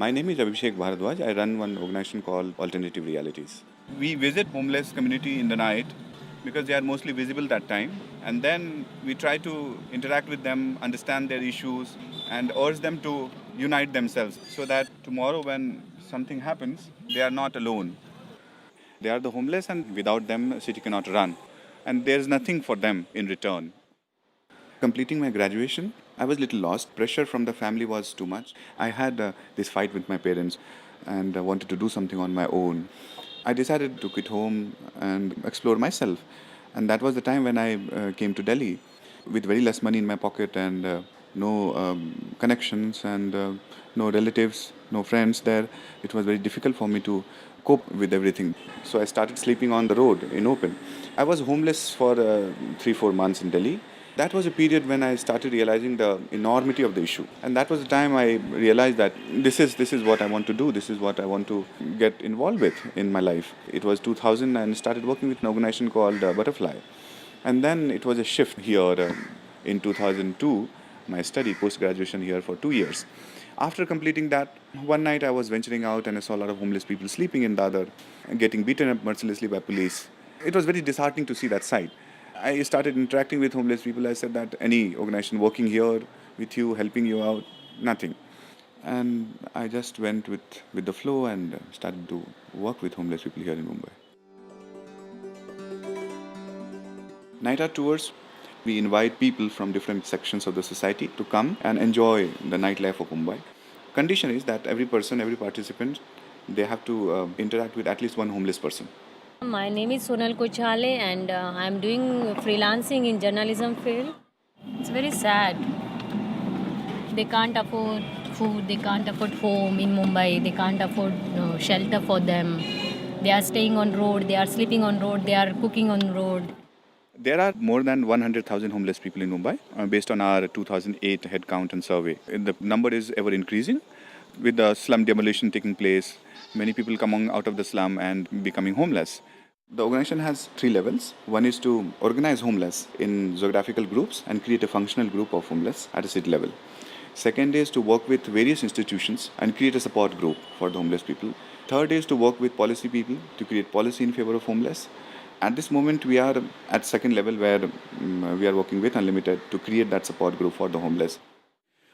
My name is Abhishek Bharadwaj. I run one organization called Alternative Realities. We visit homeless community in the night because they are mostly visible that time, and then we try to interact with them, understand their issues, and urge them to unite themselves so that tomorrow when something happens, they are not alone. They are the homeless, and without them, city cannot run. And there is nothing for them in return. Completing my graduation, I was a little lost. Pressure from the family was too much. I had this fight with my parents and wanted to do something on my own. I decided to quit home and explore myself. And that was the time when I came to Delhi with very less money in my pocket and no connections and no relatives, no friends there. It was very difficult for me to cope with everything. So I started sleeping on the road in open. I was homeless for 3-4 months in Delhi. That was a period when I started realizing the enormity of the issue, and that was the time I realized that this is what I want to do. This is what I want to get involved with in my life. It was 2000, and started working with an organization called Butterfly, and then it was a shift here in 2002. My study post graduation here for 2 years. After completing that, one night I was venturing out and I saw a lot of homeless people sleeping in Dadar and getting beaten up mercilessly by police. It was very disheartening to see that side. I started interacting with homeless people. I said that any organization working here with you, helping you out, nothing. And I just went with the flow and started to work with homeless people here in Mumbai. Night art tours, we invite people from different sections of the society to come and enjoy the nightlife of Mumbai. Condition is that every person, every participant, they have to interact with at least one homeless person. My name is Sonal Kochale and I'm doing freelancing in journalism field. It's very sad. They can't afford food, they can't afford home in Mumbai, they can't afford shelter for them. They are staying on road, they are sleeping on road, they are cooking on road. There are more than 100,000 homeless people in Mumbai based on our 2008 head count and survey. The number is ever increasing. With the slum demolition taking place, many people coming out of the slum and becoming homeless. The organization has 3 levels. One is to organize homeless in geographical groups and create a functional group of homeless at a city level. Second is to work with various institutions and create a support group for the homeless people. Third is to work with policy people to create policy in favor of homeless. At this moment, we are at second level where we are working with Unlimited to create that support group for the homeless.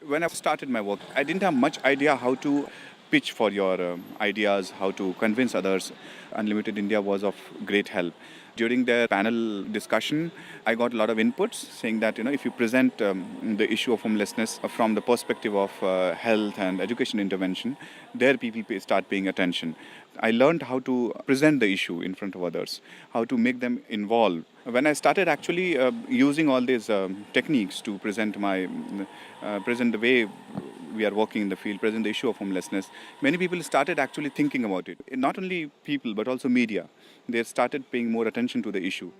When I started my work, I didn't have much idea how to pitch for your ideas, how to convince others. Unlimited India was of great help. During the panel discussion, I got a lot of inputs saying that if you present the issue of homelessness from the perspective of health and education intervention, there people start paying attention. I learned how to present the issue in front of others, how to make them involved. When I started actually using all these techniques to present present the way we are working in the field, present the issue of homelessness, many people started actually thinking about it. Not only people, but also media. They started paying more attention to the issue.